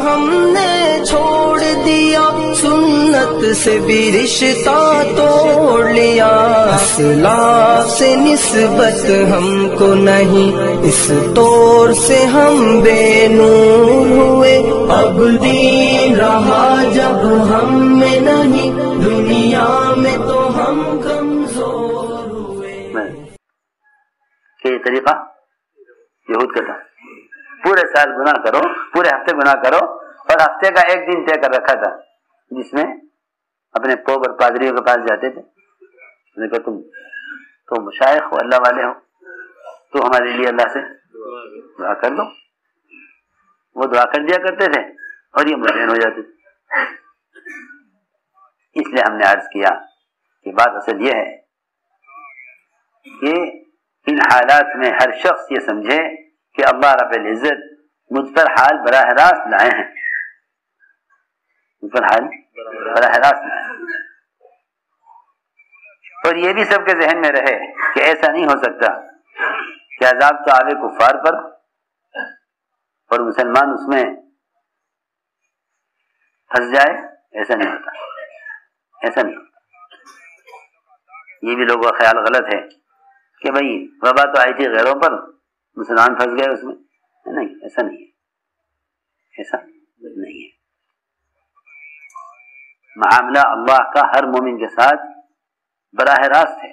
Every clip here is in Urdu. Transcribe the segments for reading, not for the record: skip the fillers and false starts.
ہم نے چھوڑ دیا، سنت سے بھی رشتہ توڑ لیا، اسلاف سے نسبت ہم کو نہیں، اس طور سے ہم بے نور ہوئے، اب دین رہا جب ہم میں نہیں، دنیا میں تو ہم کمزور ہوئے۔ یہ طریقہ یہود کا تھا، پورے سال گناہ کرو، پورے ہفتے گناہ کرو، اور ہفتے کا ایک دن طے کر رکھا تھا جس میں اپنے پوپ اور پادریوں کے پاس جاتے تھے، کہ تم تو مشائخ ہو، اللہ والے ہو، تو ہمارے لیے اللہ سے دعا کر دو۔ وہ دعا کر دیا کرتے تھے اور یہ مطمئن ہو جاتے تھے۔ اس لیے ہم نے عرض کیا کہ بات اصل یہ ہے کہ ان حالات میں ہر شخص یہ سمجھے کہ اللہ رب العزت مجھ پر حال براہ راست لائے ہیں، مجھ پر حال براہ راست لائے ہیں، اور یہ بھی سب کے ذہن میں رہے کہ ایسا نہیں ہو سکتا کہ عذاب تو آوے کفار پر اور مسلمان اس میں پھنس جائے، ایسا نہیں ہوتا، ایسا نہیں ہوتا۔ یہ بھی لوگوں کا خیال غلط ہے کہ بھئی وبا تو آئی تھی غیروں پر، مسلمان پھنس گئے اس میں، نہیں، ایسا نہیں ہے، ایسا نہیں ہے۔ معاملہ اللہ کا ہر مومن کے ساتھ براہ راست ہے،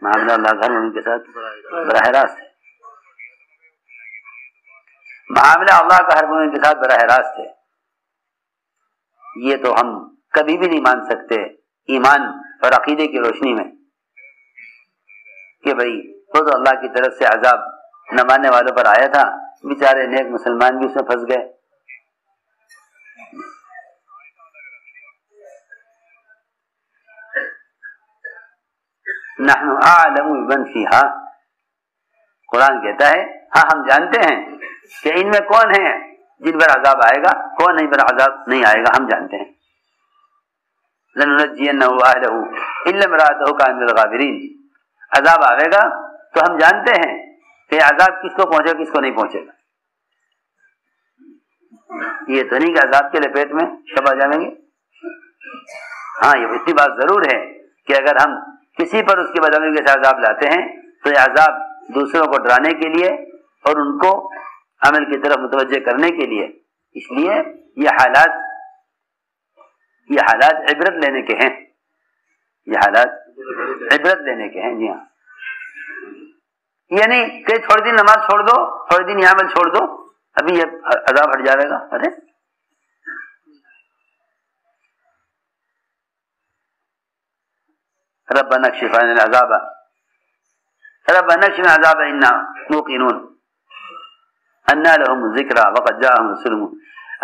معاملہ اللہ کا ہر مومن کے ساتھ براہ راست ہے، معاملہ اللہ کا ہر مومن کے ساتھ براہ راست ہے۔ یہ تو ہم کبھی بھی نہیں مان سکتے ایمان اور عقیدے کی روشنی میں کہ بھئی وہ تو اللہ کی طرف سے عذاب نہ ماننے والوں پر آیا تھا، بیچارے نیک مسلمان بھی اس میں پھنس گئے۔ نحن اعلم بمن فیہا، قرآن کہتا ہے ہاں ہم جانتے ہیں کہ ان میں کون ہیں جن پر عذاب آئے گا، کون نہیں پر عذاب نہیں آئے گا، ہم جانتے ہیں۔ لننجینہ واہلہ الا امرأتہ کانت من الغابرین، عذاب آئے گا تو ہم جانتے ہیں کہ عذاب کس کو پہنچے کس کو نہیں پہنچے گا۔ یہ تو نہیں کہ عذاب کے لپیٹ میں سب آ جائیں گے۔ ہاں یہ اتنی بات ضرور ہے کہ اگر ہم کسی پر اس کی بدعملی سے عذاب لاتے ہیں تو یہ عذاب دوسروں کو ڈرانے کے لیے اور ان کو عمل کی طرف متوجہ کرنے کے لیے، اس لیے یہ حالات عبرت لینے کے ہیں، یہ حالات عبرت لینے کے ہیں۔ جی ہاں، یعنی کہ تھوڑے دن نماز چھوڑ دو، تھوڑے دن یہ عمل چھوڑ دو، ابھی یہ عذاب ہٹ جائے گا۔ ارے ربنا اکشف عنا العذاب ربنا اکشف عنا العذاب انا موقنون انا لهم الذکری وقد جاءهم رسول۔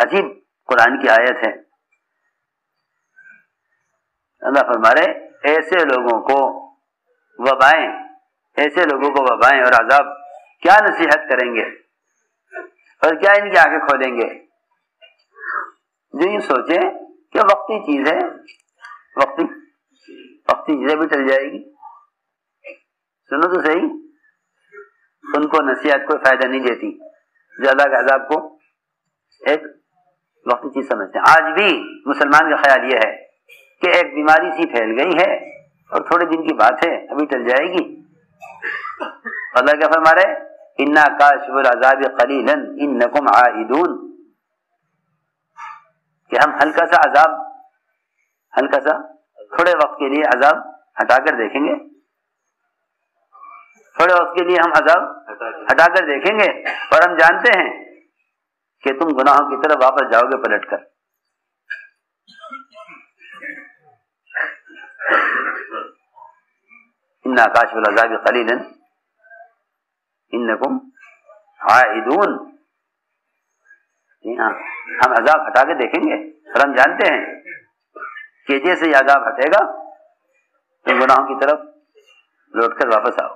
عجیب قرآن کی آیت ہے، اللہ فرما رہے ایسے لوگوں کو وبائیں اور عذاب کیا نصیحت کریں گے اور کیا ان کی آنکھیں کھولیں گے، جو یہ سوچیں کہ وقتی چیز ہے، وقتی چیزیں بھی ٹل جائے گی۔ سنو تو صحیح، ان کو نصیحت کوئی فائدہ نہیں دیتی، جو اللہ کے عذاب کو ایک وقتی چیز سمجھتے ہیں۔ آج بھی مسلمان کا خیال یہ ہے کہ ایک بیماری سی پھیل گئی ہے اور تھوڑے دن کی بات ہے، ابھی ٹل جائے گی۔ اللہ کیا فرما رہے؟ انا کاشف العذاب قلیلا انکم عائدون، کہ ہم ہلکا سا تھوڑے وقت کے لیے عذاب ہٹا کر دیکھیں گے، تھوڑے وقت کے لیے ہم عذاب ہٹا کر دیکھیں گے، اور ہم جانتے ہیں کہ تم گناہوں کی طرف واپس جاؤ گے پلٹ کر۔ انا کاشف العذاب قلیلا انکم عائدون، ہم عذاب ہٹا کے دیکھیں گے، اور ہم جانتے ہیں کہ جیسے یہ عذاب ہٹے گا تم گناہوں کی طرف لوٹ کر واپس آؤ۔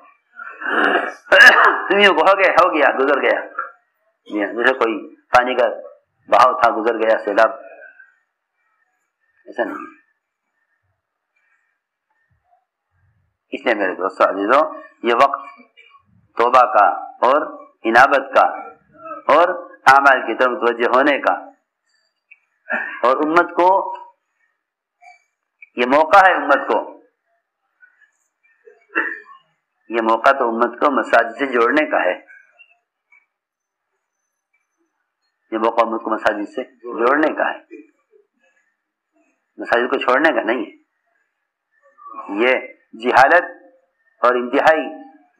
تم یوں ہو گیا گزر گیا، جیسے کوئی پانی کا بہاؤ تھا گزر گیا، سیلاب، ایسا نہیں۔ اس لیے میرے دوستو عزیزوں، یہ وقت توبہ کا اور انابت کا اور اعمال کی طرف متوجہ ہونے کا. اور امت کو یہ موقع ہے، امت کو یہ موقع تو امت کو مساجد سے جوڑنے کا ہے. یہ موقع امت کو مساجد سے جوڑنے کا ہے، مساجد کو چھوڑنے کا نہیں ہے. یہ جہالت اور انتہائی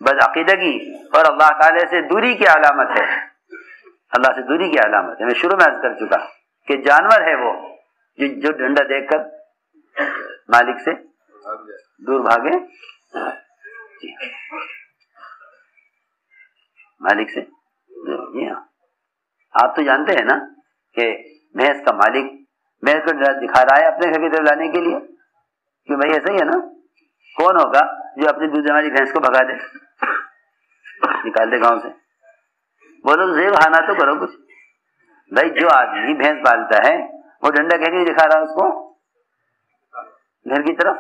بدعقیدگی اور اللہ تعالی سے دوری کی علامت ہے، اللہ سے دوری کی علامت ہے. میں شروع میں عرض کر چکا کہ جانور ہے وہ جو ڈنڈا دیکھ کر مالک سے دور بھاگے. مالک سے جی ہاں. آپ تو جانتے ہیں نا کہ بھینس کا مالک بھینس کو دکھا رہا ہے اپنے گھر کی طرف لانے کے لیے. کہ بھائی ایسا ہی ہے نا، کون ہوگا جو اپنی دودھ والی بھینس کو بھگا دے، نکال دے گاؤں سے؟ بولو زیب خانہ تو کرو کچھ. بھائی جو آدمی بھینس پالتا ہے وہ ڈنڈا کہہ کے دکھا رہا ہے اس کو گھر کی طرف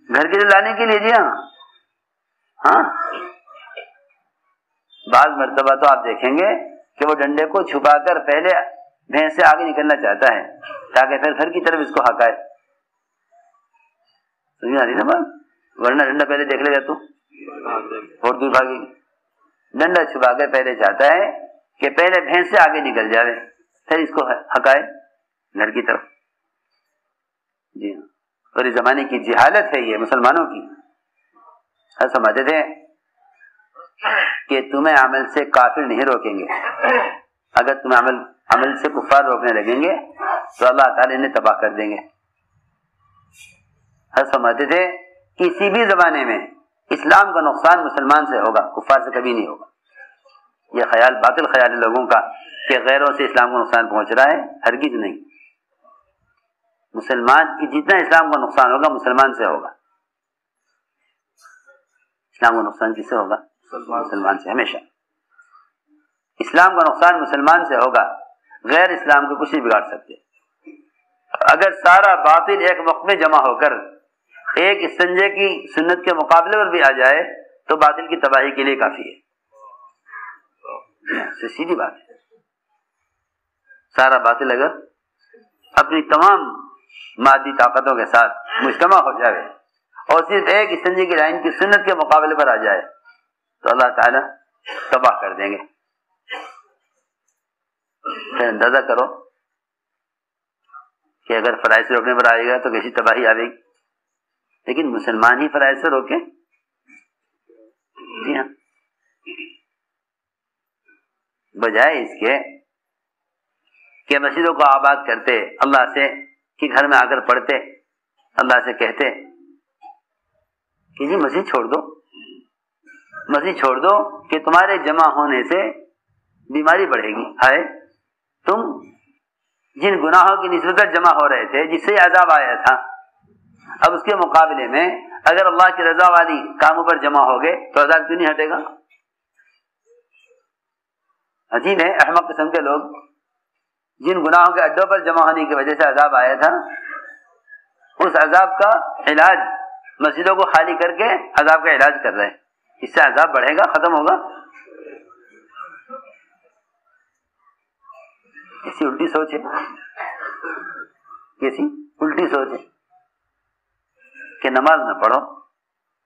لانے کے لیے. جی ہاں ہاں. بعض مرتبہ تو آپ دیکھیں گے کہ وہ ڈنڈے کو چھپا کر پہلے بھینس سے آگے نکلنا چاہتا ہے تاکہ پھر گھر کی طرف اس کو ہکائے. سمجھ آ رہی نا بات؟ ورنہ ڈنڈا پہلے دیکھ لے گا تو اور دور بھاگے گی. ڈنڈا چھپا کر پہلے چاہتا ہے کہ پہلے بھینس سے آگے نکل جائے پھر اس کو ہکائے گھر کی طرف. جی ہاں. اور اس زمانے کی جہالت ہے یہ مسلمانوں کی. ہم سمجھتے تھے کہ تمہیں عمل سے کافر نہیں روکیں گے، اگر تمہیں عمل سے کفار روکنے لگیں گے تو اللہ تعالی انہیں تباہ کر دیں گے. ہم سمجھتے تھے کسی بھی زمانے میں اسلام کا نقصان مسلمان سے ہوگا، کفار سے کبھی نہیں ہوگا. یہ خیال باطل خیال ہے لوگوں کا کہ غیروں سے اسلام کو نقصان پہنچ رہا ہے. ہرگز نہیں. مسلمان کی جتنا اسلام کو نقصان ہوگا مسلمان سے ہوگا. اسلام کا نقصان کس سے ہوگا؟ مسلمان سے. ہمیشہ اسلام کا نقصان مسلمان سے ہوگا. غیر اسلام کو کچھ نہیں بگاڑ سکتے. اگر سارا باطل ایک وقت میں جمع ہو کر ایک استنجے کی سنت کے مقابلے پر بھی آ جائے تو باطل کی تباہی کے لیے کافی ہے. سیدھی بات ہے. سارا باطل اگر اپنی تمام مادی طاقتوں کے ساتھ مجتمع ہو جائے اور صرف ایک استنجے کی لائن کی سنت کے مقابلے پر آ جائے تو اللہ تعالی تباہ کر دیں گے. پھر اندازہ کرو کہ اگر فرائض سے روکنے پر آئے گا تو کیسی تباہی آئے گی. لیکن مسلمان ہی فرائض سے روکے. جی ہاں. بجائے اس کے کہ مسجدوں کو آباد کرتے، اللہ سے کہ گھر میں آ کر پڑھتے، اللہ سے کہتے کہ جی مسجد چھوڑ دو، مسجد چھوڑ دو کہ تمہارے جمع ہونے سے بیماری بڑھے گی. ہائے تم جن گناہوں کی نسبت جمع ہو رہے تھے جس سے عذاب آیا تھا، اب اس کے مقابلے میں اگر اللہ کی رضا والی کاموں پر جمع ہو گئے تو عذاب کیوں نہیں ہٹے گا؟ عجیب ہے. احمق قسم کے لوگ جن گناہوں کے اڈوں پر جمع ہونے کی وجہ سے عذاب آیا تھا اس عذاب کا علاج مسجدوں کو خالی کر کے عذاب کا علاج کر رہے ہیں. اس سے عذاب بڑھے گا، ختم ہوگا؟ ایسی الٹی سوچ ہے، کیسی الٹی سوچ ہے کہ نماز نہ پڑھو،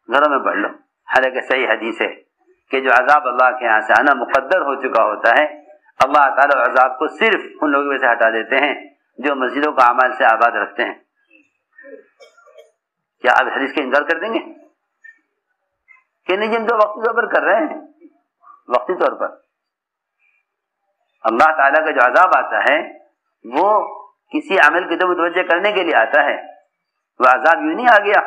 گھروں میں پڑھ لو. حالانکہ صحیح حدیث ہے کہ جو عذاب اللہ کے یہاں سے آنا مقدر ہو چکا ہوتا ہے اللہ تعالیٰ عذاب کو صرف ان لوگوں میں سے ہٹا دیتے ہیں جو مسجدوں کا اعمال سے آباد رکھتے ہیں. کیا آپ حدیث کے انکار کر دیں گے کہ نہیں؟ جن تو وقتی طور پر کر رہے ہیں، وقتی طور پر اللہ تعالیٰ کا جو عذاب آتا ہے وہ کسی عمل کی تو متوجہ کرنے کے لیے آتا ہے. وہ عذاب یوں نہیں آ گیا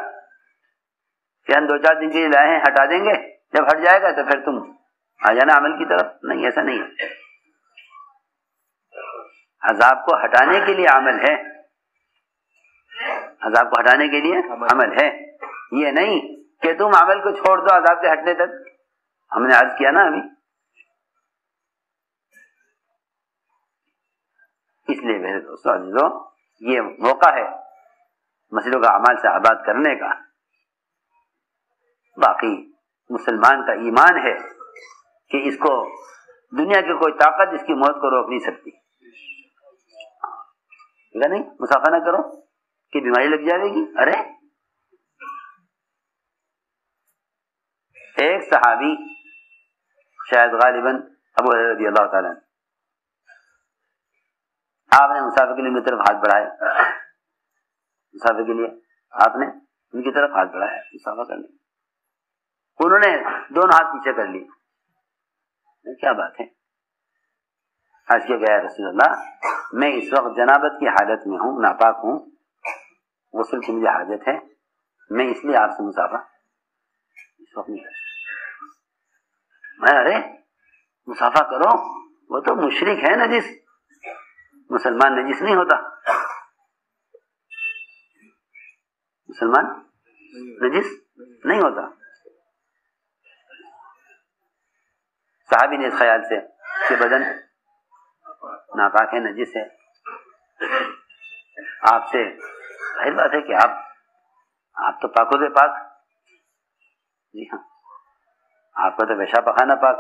کہ ہم 2-4 دن کے لیے لائے ہیں ہٹا دیں گے، جب ہٹ جائے گا تو پھر تم آ جانا عمل کی طرف. نہیں، ایسا نہیں ہے. عذاب کو ہٹانے کے لیے عمل ہے، عذاب کو ہٹانے کے لیے عمل ہے. یہ نہیں کہ تم عمل کو چھوڑ دو عذاب کے ہٹنے تک. ہم نے عرض کیا نا ابھی. اس لیے میرے دوستوں عزیزوں یہ موقع ہے مسجدوں کا اعمال سے آباد کرنے کا. باقی مسلمان کا ایمان ہے کہ اس کو دنیا کی کوئی طاقت اس کی موت کو روک نہیں سکتی. نہیں مسافہ نہ کرو کہ بیماری لگ جائے گی. ارے ایک صحابی شاید غالباً ابو ہریرہ رضی اللہ تعالیٰ عنہ، آپ نے مسافر کے لیے ان کی طرف ہاتھ بڑھایا، مسافر کے لیے آپ نے ان کی طرف ہاتھ بڑھایا مسافہ کرنے. انہوں نے دونوں ہاتھ پیچھے کر لیے. کیا بات ہے؟ آج کے گیا رسول اللہ، میں اس وقت جنابت کی حالت میں ہوں، ناپاک ہوں، غسل کی مجھے حاجت ہے، میں اس لیے آپ سے مسافہ اس وقت نہیں کر سکتا. میں ارے مسافہ کرو، وہ تو مشرک ہے نجس، مسلمان نجس نہیں ہوتا، مسلمان نجس نہیں ہوتا. صحابی نے اس خیال سے کہ بدن ناپاک ہے، نجس ہے، آپ سے ظاہر بات ہے کہ آپ تو پاکوں سے پاک، جی ہاں آپ کا تو پیشاب پخانا پاک،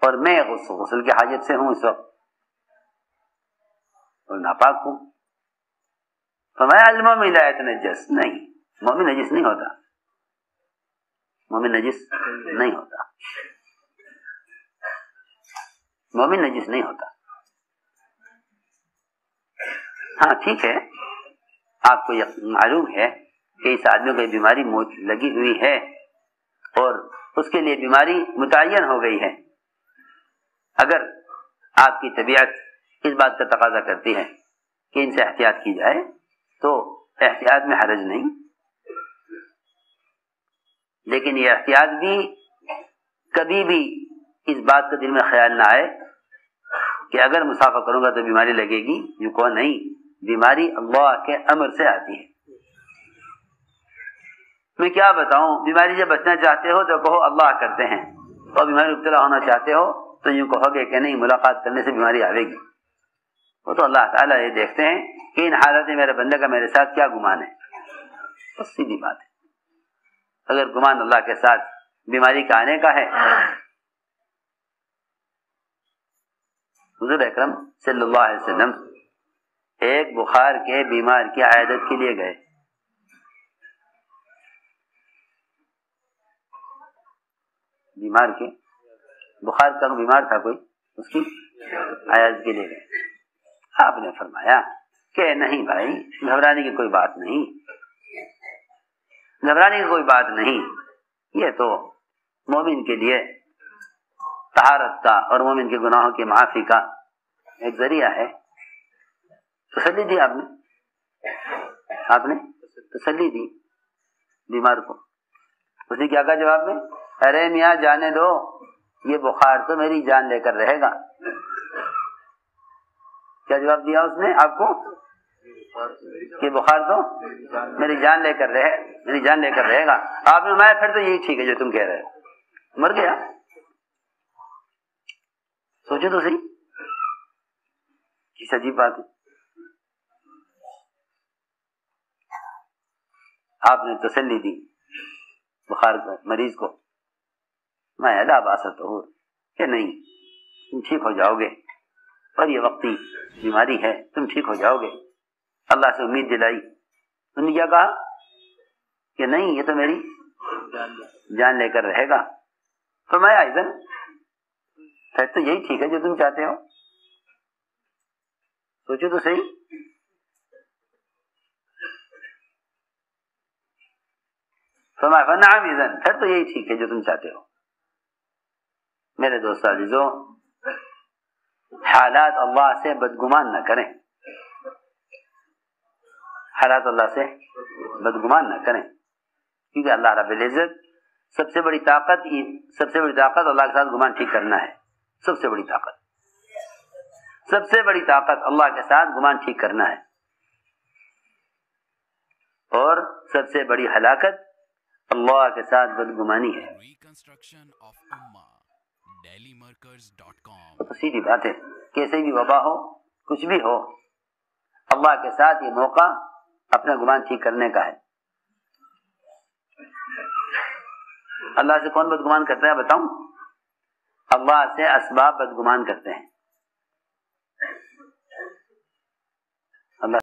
اور میں غسل کی حاجت سے ہوں اس وقت اور ناپاک ہوں. فرمایا المومن لا يتنجس، نہیں مومن نجس نہیں ہوتا، مومن نجس نہیں ہوتا، مومن نجس نہیں ہوتا. ہاں ٹھیک ہے، آپ کو معلوم ہے کہ اس آدمی کو بیماری لگی ہوئی ہے اور اس کے لیے بیماری متعین ہو گئی ہے. اگر آپ کی طبیعت اس بات کا تقاضا کرتی ہے کہ ان سے احتیاط کی جائے تو احتیاط میں حرج نہیں، لیکن یہ احتیاط بھی کبھی بھی اس بات کا دل میں خیال نہ آئے کہ اگر مسافہ کروں گا تو بیماری لگے گی. یوں کو نہیں، بیماری اللہ کے امر سے آتی ہے. میں کیا بتاؤں، بیماری سے بچنا چاہتے ہو تو کہو اللہ کرتے ہیں، اور بیماری مبتلا ہونا چاہتے ہو تو یوں کہو گے کہ نہیں ملاقات کرنے سے بیماری آئے گی. وہ تو اللہ تعالیٰ یہ دیکھتے ہیں کہ ان حالت میں میرے بندے کا میرے ساتھ کیا گمان ہے. بس سیدھی بات ہے. اگر گمان اللہ کے ساتھ بیماری کا آنے کا ہے، حضور اکرم صلی اللہ علیہ وسلم ایک بخار کے بیمار کی عیادت کے لیے گئے. بیمار کے بخار کا بیمار تھا کوئی، اس کی عیادت کے لیے گئے. آپ نے فرمایا کہ نہیں بھائی، گھبرانے کی کوئی بات نہیں، گھبرانے کی کوئی بات نہیں، یہ تو مومن کے لیے طہارت کا اور مومن کے گناہوں کی معافی کا ایک ذریعہ ہے. تسلی دی آپ نے تسلی دی بیمار کو. اس نے کیا کہا جواب میں؟ ارے میاں جانے دو، یہ بخار تو میری جان لے کر رہے گا. کیا جواب دیا اس نے آپ کو؟ کہ بخار تو میری جان لے کر رہے گا. آپ نے میں پھر تو یہی ٹھیک ہے جو تم کہہ رہے ہو. مر گیا. سوچو تو صحیح، کس عجیب بات ہے. آپ نے تسلی دی بخار کا مریض کو، میں لا باس طہور، کہ نہیں تم ٹھیک ہو جاؤ گے، اور یہ وقتی بیماری ہے، تم ٹھیک ہو جاؤ گے. اللہ سے امید دلائی. انہوں نے کیا کہا کہ نہیں یہ تو میری جان لے کر رہے گا. فرمایا اذن پھر تو یہی ٹھیک ہے جو تم چاہتے ہو. سوچو تو صحیح. فرمایا فنعم اذن، پھر تو یہی ٹھیک ہے جو تم چاہتے ہو. میرے دوست عزیزوں، حالات اللہ سے بدگمان نہ کریں، حالات اللہ سے بدگمان نہ کریں، کیونکہ اللہ رب العزت سب سے بڑی طاقت اللہ کے ساتھ گمان ٹھیک کرنا ہے. سب سے بڑی طاقت اللہ کے ساتھ گمان ٹھیک کرنا ہے. اور سب سے بڑی ہلاکت اللہ کے ساتھ بدگمانی ہے. تو سیدھی بات ہے، کیسے بھی وبا ہو، کچھ بھی ہو، اللہ کے ساتھ یہ موقع اپنا گمان ٹھیک کرنے کا ہے. اللہ سے کون بدگمان کرتا ہے بتاؤں؟ اللہ سے اسباب بدگمان کرتے ہیں.